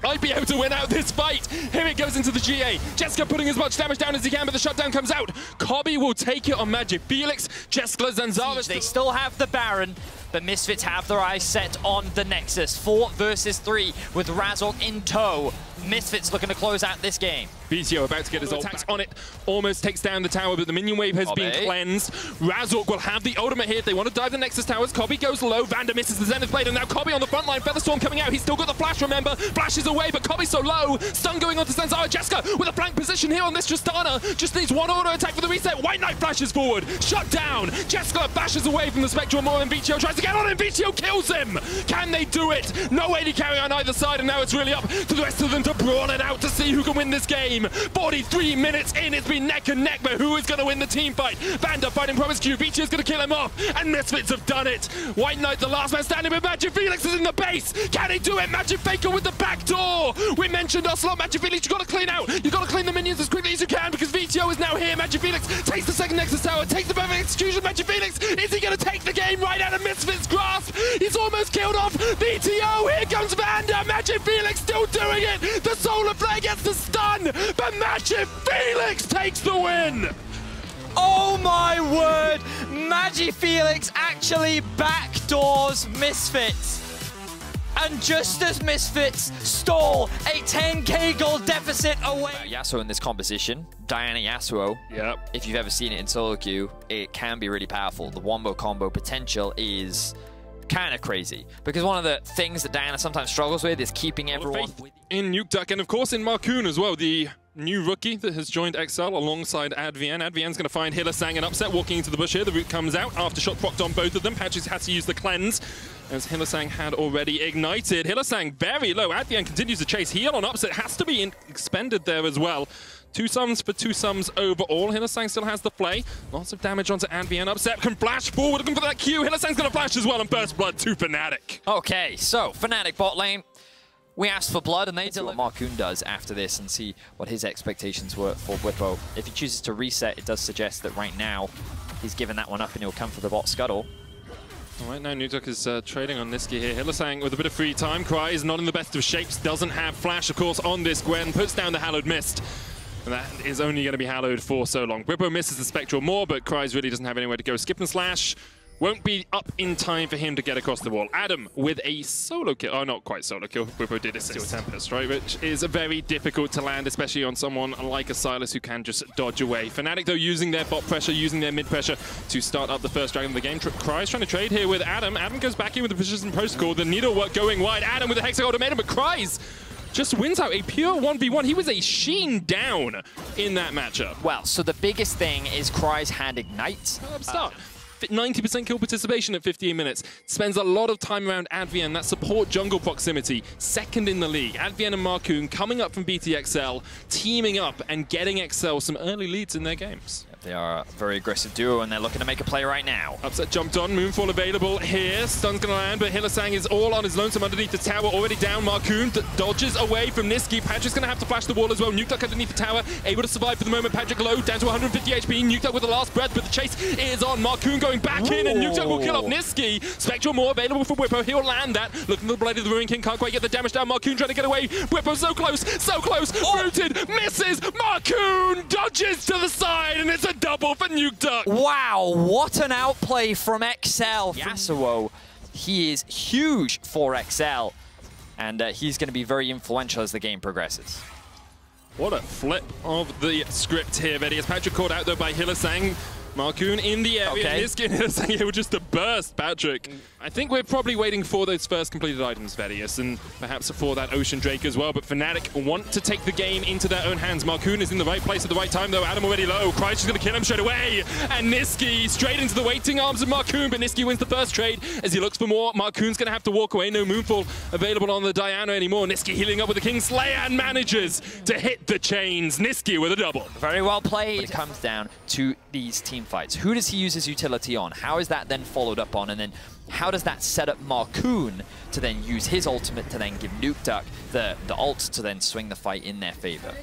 might be able to win out this fight. Here it goes into the GA. Jessica putting as much damage down as he can, but the shutdown comes out. Kobe will take it on Magic Felix. Jessica, Zanzara. They still have the Baron, but Misfits have their eyes set on the Nexus. 4 versus 3 with Razork in tow. Misfits looking to close out this game. VTO about to get his ult attacks on it. Almost takes down the tower, but the minion wave has been cleansed. Razork will have the ultimate here. They want to dive the Nexus towers. Kobe goes low. Vanda misses the Zenith Blade, and now Kobe on the front line. Featherstorm coming out. He's still got the flash, remember. Flashes away, but Kobe's so low. Stun going on to Zanzara. Jessica with a flank position here on this Tristana. Just needs one auto attack for the reset. White Knight flashes forward. Shut down. Jessica bashes away from the Spectral Maw, and VTO tries to get on him. Vitios kills him. Can they do it? No AD carry on either side, and now it's really up to the rest of them to brawl it out to see who can win this game. 43 minutes in, it's been neck and neck, but who is going to win the team fight? Vanda fighting Promise Q. Vitios going to kill him off, and Misfits have done it. White Knight, the last man standing, but Magic Felix is in the base. Can he do it? Magic Faker with the back door. We mentioned Ocelot. Magic Felix, you got to clean out. You got to clean the minions as quickly as you can because Vitios is now here. Magic Felix takes the second Nexus Tower, takes the perfect execution. Magic Felix, is he going to take the game right out of Misfits' grasp? He's almost killed off VTO. Here comes Vanda. Magic Felix still doing it. The Solar Flare gets the stun, but Magic Felix takes the win. Oh my word! Magic Felix actually backdoors Misfits. And just as Misfits stole a 10k gold deficit away. Yasuo in this composition, Diana Yasuo. Yep. If you've ever seen it in solo queue, it can be really powerful. The wombo combo potential is kind of crazy. Because one of the things that Diana sometimes struggles with is keeping everyone in Nukeduck, and of course in Marcoon as well, the new rookie that has joined XL alongside Advienne. Advienne's going to find Hillisang an upset, walking into the bush here. The root comes out, Aftershock procced on both of them. Patrick has to use the cleanse, as Hillisang had already ignited. Hillisang very low. Advienne continues to chase. Heal on upset has to be expended there as well. 2 sums for 2 sums overall. Hillisang still has the play. Lots of damage onto Advienne. Upset can flash forward, looking for that Q. Hillisang's going to flash as well, and Burst Blood to Fnatic. Okay, so Fnatic bot lane. We asked for blood, and they deliver. What Marcoon does after this and see what his expectations were for Whippo. If he chooses to reset, it does suggest that right now he's given that one up and he'll come for the bot scuttle. All right, now Nukeduck is trading on Niski here. Hillisang with a bit of free time. Cry is not in the best of shapes, doesn't have flash, of course, on this Gwen. Puts down the Hallowed Mist. And that is only going to be hallowed for so long. Whippo misses the Spectral more, but Cries really doesn't have anywhere to go. Skip and slash won't be up in time for him to get across the wall. Adam with a solo kill. Oh, not quite solo kill. Whippo did assist Tempest, right? Which is very difficult to land, especially on someone like a Sylas who can just dodge away. Fnatic, though, using their bot pressure, using their mid pressure to start up the first dragon of the game. Cries trying to trade here with Adam. Adam goes back in with the precision protocol. The needlework going wide. Adam with the Hexag ultimatum, but Cries just wins out a pure 1v1. He was a sheen down in that matchup. Well, so the biggest thing is Cries had Ignite. Start. 90% kill participation at 15 minutes. Spends a lot of time around Advienne, that support jungle proximity. Second in the league. Advienne and Marcoon coming up from BTXL, teaming up and getting XL some early leads in their games. They are a very aggressive duo, and they're looking to make a play right now. Upset jumped on, Moonfall available here. Stun's gonna land, but Hillisang is all on his lonesome underneath the tower, already down. Marcoon dodges away from Niski. Patrick's gonna have to flash the wall as well. Nukeduck underneath the tower, able to survive for the moment. Patrick low, down to 150 HP. Nukeduck with the last breath, but the chase is on. Marcoon going back in, and Nukeduck will kill off Niski. Spectral more available for Whippo. He'll land that. Looking for the Blade of the Ruin King, can't quite get the damage down. Marcoon trying to get away. Whippo so close, rooted, misses. Marcoon dodges to the side, and it's a double for Nukeduck. Wow, what an outplay from XL. Yasuo, he is huge for XL, and he's going to be very influential as the game progresses. What a flip of the script here, Vedius. Patrick caught out, though, by Hillisang. Marcoon in the area, okay. Niski and Hillisang able just to burst Patrick. I think we're probably waiting for those first completed items, Vedius, and perhaps for that Ocean Drake as well, but Fnatic want to take the game into their own hands. Marcoon is in the right place at the right time, though. Adam already low. Cry's just going to kill him straight away, and Niski straight into the waiting arms of Marcoon, but Niski wins the first trade as he looks for more. Marcoon's going to have to walk away. No Moonfall available on the Diana anymore. Niski healing up with the Kingslayer and manages to hit the chains. Niski with a double. Very well played. When it comes down to these team fights, who does he use his utility on? How is that then followed up on? And then how does that set up Marcoon to then use his ultimate to then give Nukeduck the ult to then swing the fight in their favor?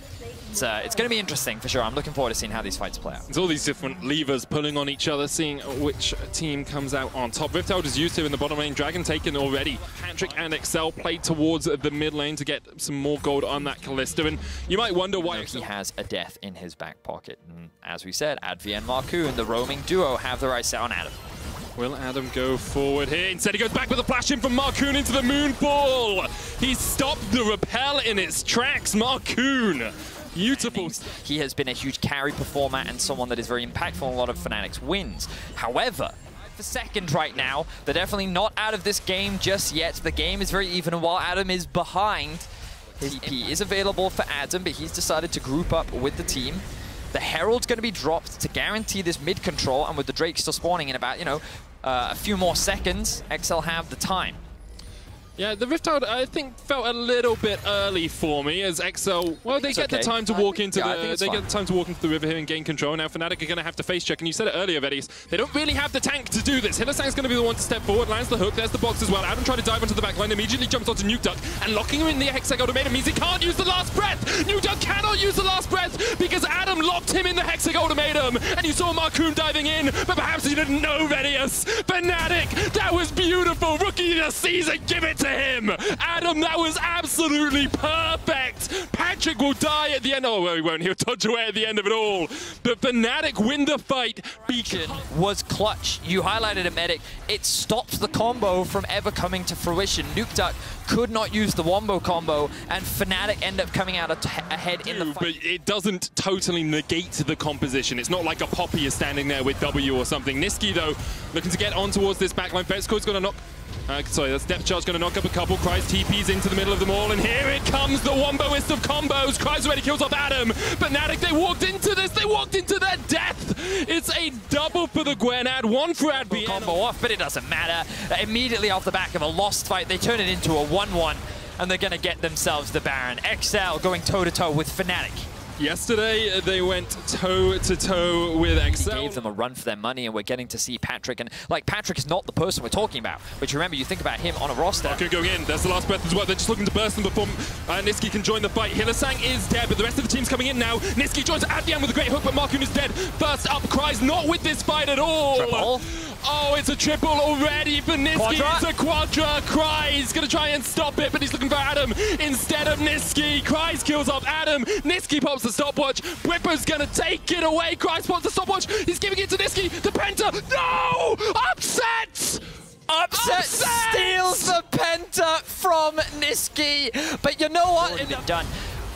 It's going to be interesting for sure. I'm looking forward to seeing how these fights play out. It's all these different levers pulling on each other, seeing which team comes out on top. Rifthold is used here in the bottom lane. Dragon taken already. Patrick and XL played towards the mid lane to get some more gold on that Kalista. And you might wonder why he has a death in his back pocket. And as we said, Advi and Marcoon, the roaming duo, have the right set on Adam. Will Adam go forward here? Instead, he goes back with a flash in from Marcoon into the Moonfall. He stopped the repel in its tracks. Marcoon. Beautiful. He has been a huge carry performer and someone that is very impactful in a lot of Fnatic's wins. However, for second right now, they're definitely not out of this game just yet. The game is very even, and while Adam is behind, his TP is available for Adam, but he's decided to group up with the team. The Herald's going to be dropped to guarantee this mid control, and with the Drake still spawning in about, a few more seconds, XL have the time. Yeah, the Rift Out, I think, felt a little bit early for me as XL. Well, they get the time to walk into the river here and gain control. Now Fnatic are going to have to face check, and you said it earlier, Vedius. They don't really have the tank to do this. Hylissang's going to be the one to step forward, lands the hook. There's the box as well. Adam tried to dive onto the back line, immediately jumps onto Nuke Duck, and locking him in the Hexag Ultimatum means he can't use the last breath. Nuke Duck cannot use the last breath because Adam locked him in the Hexag Ultimatum, and you saw Marcoon diving in, but perhaps you didn't know, Vedius. Fnatic, that was beautiful. Rookie of the season, give it to him. Adam, that was absolutely perfect. Patrick will die at the end. Oh, well, he won't. He'll dodge away at the end of it all. But Fnatic win the fight. Was clutch. You highlighted it, Medic. It stopped the combo from ever coming to fruition. Nuke Duck could not use the Wombo combo, and Fnatic end up coming out ahead in the fight. But it doesn't totally negate the composition. It's not like a Poppy is standing there with W or something. Nisqy, though, looking to get on towards this backline. Fetscore's going to knock... sorry, that's Depth Charge going to knock up a couple. Kryze TP's into the middle of them all, and here it comes, the Womboist of combos. Kryze already kills off Adam. Fnatic, they walked into this. They walked into their death. It's a double for the Gwen ad, one for Advienne. Combo off, but it doesn't matter. Immediately off the back of a lost fight, they turn it into a 1-1, and they're going to get themselves the Baron. XL going toe-to-toe with Fnatic. Yesterday, they went toe-to-toe with XL. He gave them a run for their money, and we're getting to see Patrick. And, like, Patrick is not the person we're talking about. But you remember, you think about him on a roster. Marcoon going in. There's the last breath as well. They're just looking to burst them before Nisqy can join the fight. Hylissang is dead, but the rest of the team's coming in now. Nisqy joins Advienne with a great hook, but Marcoon is dead. First up, Kryze not with this fight at all. Triple. Oh, it's a triple already for Nisqy. Quadra. It's a quadra. Kryze going to try and stop it, but he's looking for Adam instead of Nisqy. Kryze kills off Adam. Nisqy pops the stopwatch. Whipper's going to take it away. Kryze pops the stopwatch. He's giving it to Nisqy. The Penta. No! Upset! Upset steals the Penta from Nisqy. But you know what? It's been done.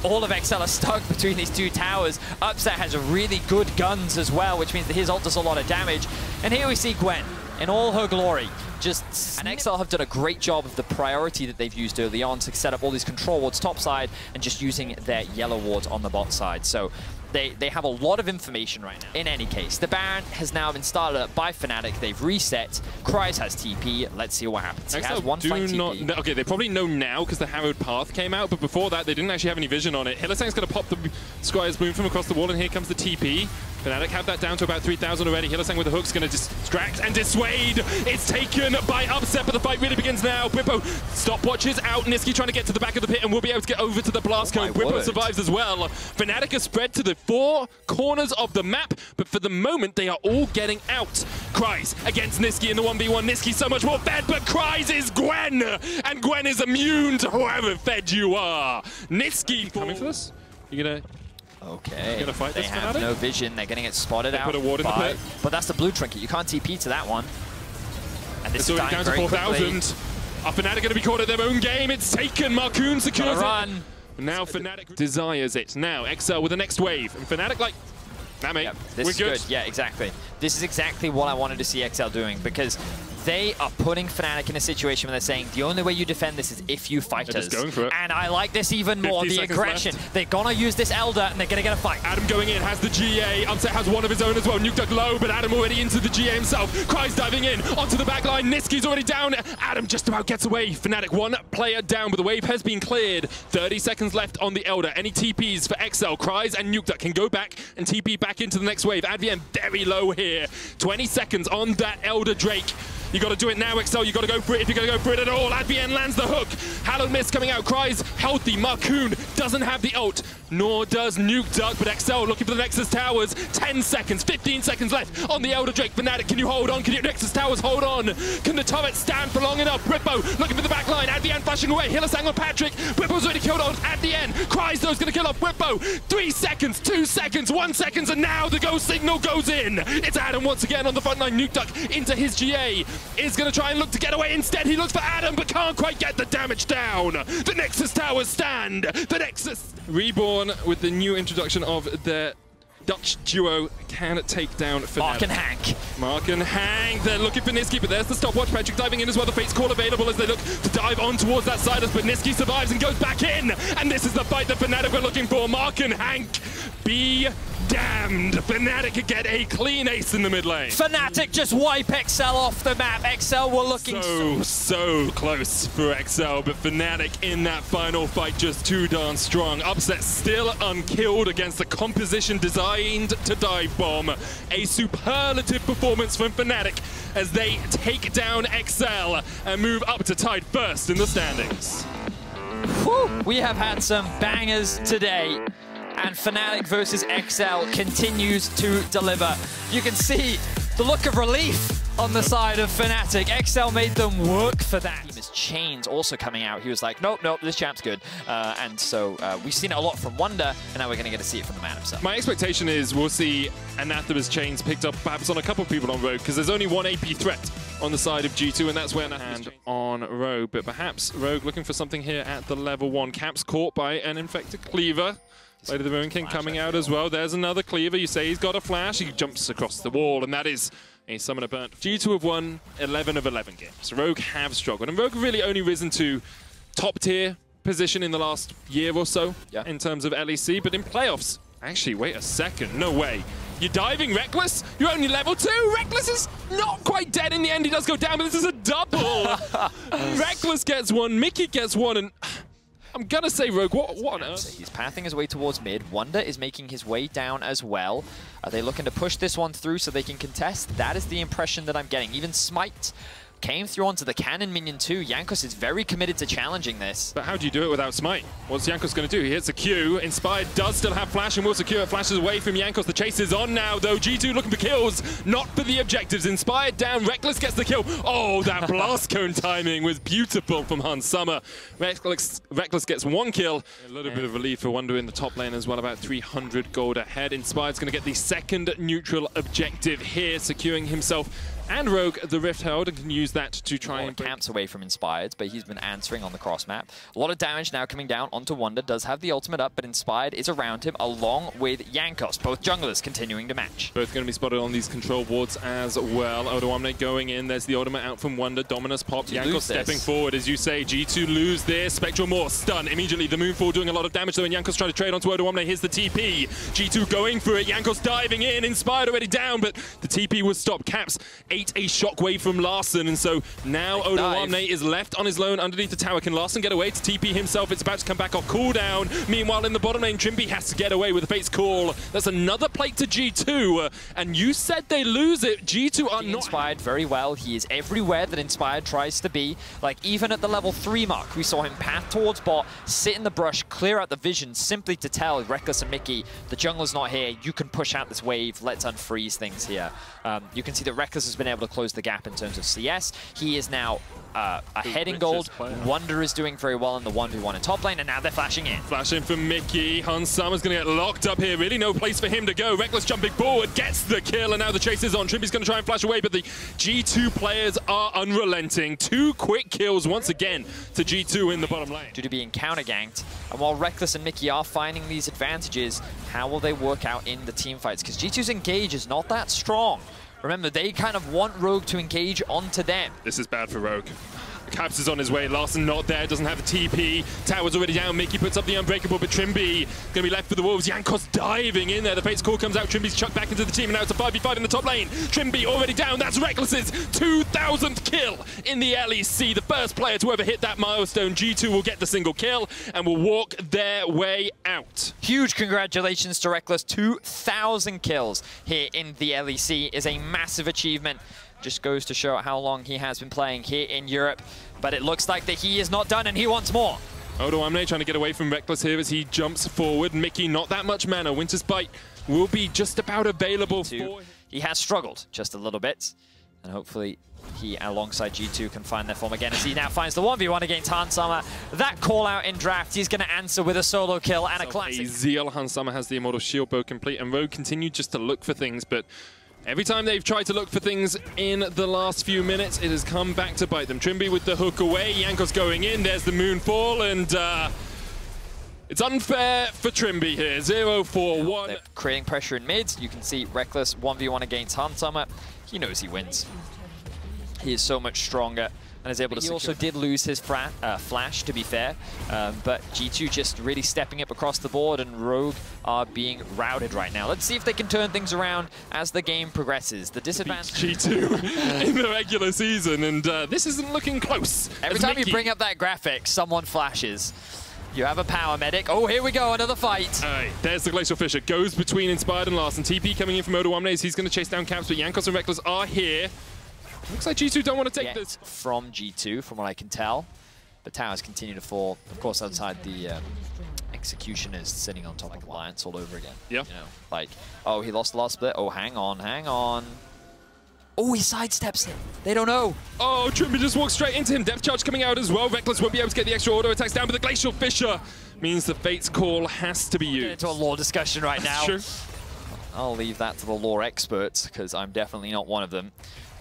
All of XL are stuck between these two towers. Upset has really good guns as well, which means that his ult does a lot of damage. And here we see Gwen in all her glory. And XL have done a great job of the priority that they've used early on to set up all these control wards topside and just using their yellow wards on the bot side. So they have a lot of information right now. In any case, the Baron has now been started up by Fnatic. They've reset. Kryze has TP. Let's see what happens. He has one fight TP. Okay, they probably know now because the Harrowed Path came out, but before that, they didn't actually have any vision on it. Hylissang's going to pop the Squire's Boom from across the wall, and here comes the TP. Fnatic have that down to about 3,000 already. Hylissang with the hook's going to distract and dissuade. It's taken by Upset, but the fight really begins now. Bwipo stopwatches out. Nisqy trying to get to the back of the pit and will be able to get over to the blast cone. Bwipo survives as well. Fnatic are spread to the 4 corners of the map, but for the moment, they are all getting out. Kryze against Nisqy in the 1v1. Nisqy so much more fed, but Kryze is Gwen, and Gwen is immune to whoever fed you are. Nisqy coming for this? You gonna... Okay, gonna fight they this have no vision. They're getting it spotted out. Put a ward in the pit. But that's the blue trinket. You can't TP to that one. And this is down to 4,000. Are Fnatic going to be caught at their own game? It's taken. Marcoon secures it. Now Fnatic desires it. Now XL with the next wave. And Fnatic like, nah mate, this is good. Yeah, exactly. This is exactly what I wanted to see XL doing, because they are putting Fnatic in a situation where they're saying the only way you defend this is if you fight us. Just going for it. And I like this even more, the aggression. They're gonna use this Elder and they're gonna get a fight. Adam going in, has the GA. Upset has one of his own as well. Nuke Duck low, but Adam already into the GA himself. Kryze diving in onto the back line. Nisqy's already down. Adam just about gets away. Fnatic one player down, but the wave has been cleared. 30 seconds left on the Elder. Any TPs for XL? Kryze and Nuke Duck can go back and TP back into the next wave. Advienne very low here. 20 seconds on that Elder Drake. You got to do it now, XL. You got to go for it if you're going to go for it at all. Advienne lands the hook. Hallowed Mist coming out. Kryze healthy. Marcoon doesn't have the ult, nor does Nuke Duck, but XL looking for the Nexus Towers. 10 seconds, 15 seconds left on the Elder Drake. Fnatic, can you hold on? Can your Nexus Towers hold on? Can the turret stand for long enough? Bwipo looking for the back line. Advienne flashing away. Hylissang on Patrick. Bwipo's already killed on Advienne. Kryze though is going to kill off Bwipo. 3 seconds, 2 seconds, 1 second, and now the go signal goes in. It's Adam once again on the front line. Nuke Duck into his GA. Is going to try and look to get away. Instead, he looks for Adam, but can't quite get the damage down. The Nexus Towers stand. The Nexus Reborn with the new introduction of their Dutch duo can take down Fnatic. Mark and Hank. Mark and Hank. They're looking for Nisqy, but there's the stopwatch. Patrick diving in as well. The Fate's Call available as they look to dive on towards that Silas, but Nisqy survives and goes back in. And this is the fight that Fnatic were looking for. Mark and Hank be damned. Fnatic get a clean ace in the mid lane. Fnatic just wipe XL off the map. XL were looking so close for XL, but Fnatic in that final fight just too darn strong. Upset still unkilled against a composition designed to dive bomb. A superlative performance from Fnatic as they take down XL and move up to tied first in the standings. Whew. We have had some bangers today, and Fnatic versus XL continues to deliver. You can see the look of relief on the side of Fnatic. XL made them work for that. His chains also coming out. He was like, nope, this champ's good. And so we've seen it a lot from Wunder, and now we're going to get to see it from the man himself. My expectation is we'll see Anathema's chains picked up perhaps on a couple of people on Rogue, because there's only one AP threat on the side of G2, and that's where Anathema's on Rogue. But perhaps Rogue looking for something here at the level 1. Caps caught by an infected cleaver. Lady of the Moon King coming out as well. There's another cleaver. You say he's got a flash. He jumps across the wall, and that is a summoner burnt. G2 have won 11 of 11 games. Rogue have struggled, and Rogue have really only risen to top tier position in the last year or so in terms of LEC, but in playoffs, actually, wait a second, no way. You're diving Reckless? You're only level 2? Reckless is not quite dead in the end. He does go down, but this is a double. Reckless gets one, Mickey gets one, and I'm gonna say Rogue, what on earth? He's pathing his way towards mid. Wunder is making his way down as well. Are they looking to push this one through so they can contest? That is the impression that I'm getting. Even Smite came through onto the cannon minion too. Jankos is very committed to challenging this. But how do you do it without Smite? What's Jankos going to do? He hits a Q. Inspired does still have flash and will secure it. Flashes away from Jankos. The chase is on now, though. G2 looking for kills, not for the objectives. Inspired down. Reckless gets the kill. Oh, that blast cone timing was beautiful from Hans Summer. Reckless gets 1 kill. A little bit of relief for Wunder in the top lane as well, about 300 gold ahead. Inspired's going to get the second neutral objective here, securing himself and Rogue the Rift Herald, and can use that to try and camps away from Inspired, but he's been answering on the cross map. A lot of damage now coming down onto Wunder. Does have the ultimate up, but Inspired is around him along with Jankos. Both junglers continuing to match. Both going to be spotted on these control wards as well. Odoamne going in. There's the ultimate out from Wunder. Dominus popped. Jankos stepping forward, as you say. G2 lose this. Spectral Maw stun immediately. The Moonfall doing a lot of damage though, and Jankos trying to trade onto Odoamne. Here's the TP. G2 going for it. Jankos diving in. Inspired already down, but the TP was stopped. Caps ate a shockwave from Larson, and so now Odoamne is left on his own underneath the tower. Can Larson get away to TP himself? It's about to come back off cooldown. Meanwhile, in the bottom lane, Trimby has to get away with the Fate's Call. That's another plate to G2, and you said they lose it. G2 are not Inspired very well. He is everywhere that Inspired tries to be. Like, even at the level 3 mark, we saw him path towards bot, sit in the brush, clear out the vision, simply to tell Reckless and Mickey, the jungler's not here. You can push out this wave. Let's unfreeze things here. You can see that Reckless has been able to close the gap in terms of CS. He is now ahead in gold. Wunder is doing very well in the 1v1 in top lane, and now they're flashing in. Flashing for Mickey. Hans Summer's going to get locked up here. Really no place for him to go. Reckless jumping forward, gets the kill, and now the chase is on. Trimby's going to try and flash away, but the G2 players are unrelenting. 2 quick kills once again to G2 in the bottom lane. Due to being counter-ganked, and while Reckless and Mickey are finding these advantages, how will they work out in the team fights? Because G2's engage is not that strong. Remember, they kind of want Rogue to engage onto them. This is bad for Rogue. Caps is on his way. Larson not there, doesn't have the TP. Tower's already down. Mickey puts up the Unbreakable, but Trimby going to be left for the Wolves. Jankos diving in there. The Fate's Call comes out. Trimby's chucked back into the team, and now it's a 5v5 in the top lane. Trimby already down. That's Reckless's 2,000th kill in the LEC. The first player to ever hit that milestone. G2 will get the single kill and will walk their way out. Huge congratulations to Reckless. 2,000 kills here in the LEC is a massive achievement. Just goes to show how long he has been playing here in Europe. But it looks like that he is not done, and he wants more. Odoamne trying to get away from Reckless here as he jumps forward. Mickey, not that much mana. Winter's Bite will be just about available for him. He has struggled just a little bit, and hopefully he, alongside G2, can find their form again as he now finds the 1v1 against Hans Summer. That call out in draft, he's going to answer with a solo kill and a classic. Zeal. Hans Summer has the Immortal Shield bow complete, and Rogue continued just to look for things, but every time they've tried to look for things in the last few minutes, it has come back to bite them. Trimby with the hook away, Jankos going in, there's the Moonfall, and it's unfair for Trimby here. 0-4-1. They're creating pressure in mid. You can see Reckless 1v1 against Hans Summer. He knows he wins. He is so much stronger. and is able to. He also did lose his flash, to be fair, but G2 just really stepping up across the board, and Rogue are being routed right now. Let's see if they can turn things around as the game progresses. The disadvantage G2 in the regular season, and this isn't looking close. Every time you bring up that graphic, someone flashes. You have a power medic. Oh, here we go, another fight. All right, there's the Glacial Fisher. Goes between Inspired and Larson. TP coming in from Odoamne. He's going to chase down Caps, but Jankos and Reckless are here. Looks like G2 don't want to take this. From G2, from what I can tell. The towers continue to fall. Of course, outside the Executioners sitting on top of Alliance all over again. Yeah. You know, like, oh, he lost the last split. Oh, hang on, hang on. Oh, he sidesteps it. They don't know. Oh, Trimby just walks straight into him. Depth charge coming out as well. Reckless won't be able to get the extra auto attacks down, but the Glacial Fisher means the Fate's Call has to be used. Get into a lore discussion right now. Sure. I'll leave that to the lore experts, because I'm definitely not one of them.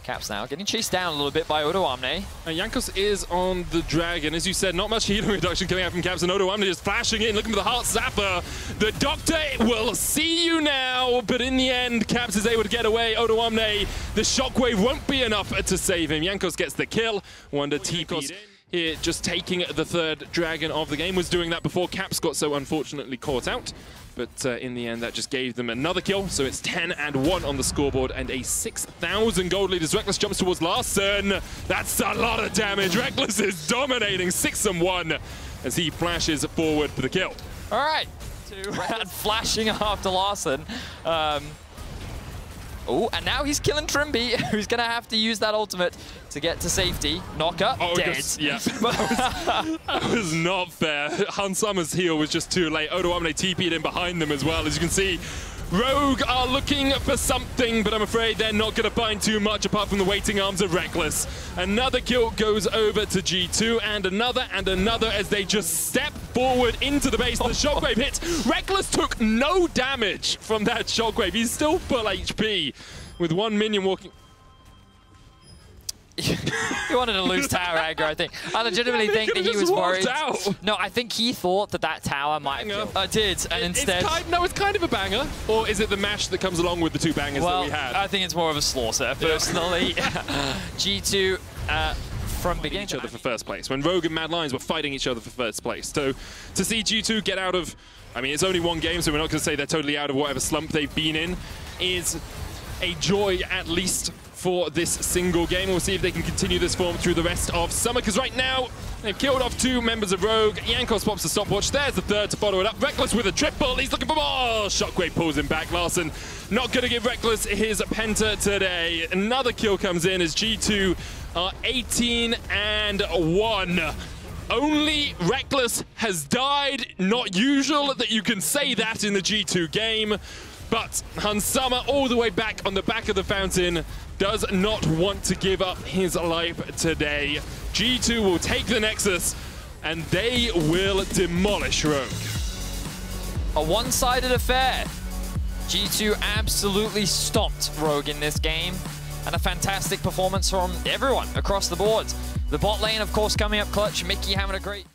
Caps now getting chased down a little bit by Odoamne. And Jankos is on the Dragon. As you said, not much healing reduction coming out from Caps, and Odoamne just flashing in, looking for the Heart Zapper. The Doctor will see you now, but in the end, Caps is able to get away. Odoamne, the Shockwave won't be enough to save him. Jankos gets the kill. Wonder TP'd in. Here, just taking the third Dragon of the game. Was doing that before Caps got so unfortunately caught out. But in the end, that just gave them another kill. So it's 10-1 on the scoreboard and a 6,000 gold lead as Reckless jumps towards Larson. That's a lot of damage. Reckless is dominating 6-1 as he flashes forward for the kill. All right, Rad flashing after Larson. Oh, and now he's killing Trimby, who's going to have to use that ultimate to get to safety. Knock up, dead. Yeah, that was not fair. Hans Summer's heal was just too late. Odoamne TP'd in behind them as well. As you can see, Rogue are looking for something, but I'm afraid they're not going to find too much apart from the waiting arms of Reckless. Another kill goes over to G2, and another as they just step forward into the base. The Shockwave hits. Reckless took no damage from that Shockwave. He's still full HP with one minion walking. He wanted to lose tower aggro, I think. I legitimately think that he was worried. No, I think he thought that that tower might have killed. Did, and instead... It's kind of a banger. Or is it the mash that comes along with the two bangers that we had? I think it's more of a slaughter, personally. G2, from beginning each other for first place. When Rogue and Mad Lions were fighting each other for first place. So to see G2 get out of... I mean, it's only one game, so we're not going to say they're totally out of whatever slump they've been in. Is a joy, at least, for this single game. We'll see if they can continue this form through the rest of summer, because right now they've killed off two members of Rogue. Jankos pops the stopwatch. There's the third to follow it up. Reckless with a triple. He's looking for more. Shockwave pulls him back. Larson not going to give Reckless his penta today. Another kill comes in as G2 are 18-1. Only Reckless has died. Not usual that you can say that in the G2 game. But Hans Summer, all the way back on the back of the fountain, does not want to give up his life today. G2 will take the Nexus, and they will demolish Rogue. A one-sided affair. G2 absolutely stomped Rogue in this game, and a fantastic performance from everyone across the board. The bot lane, of course, coming up clutch. Mickey having a great...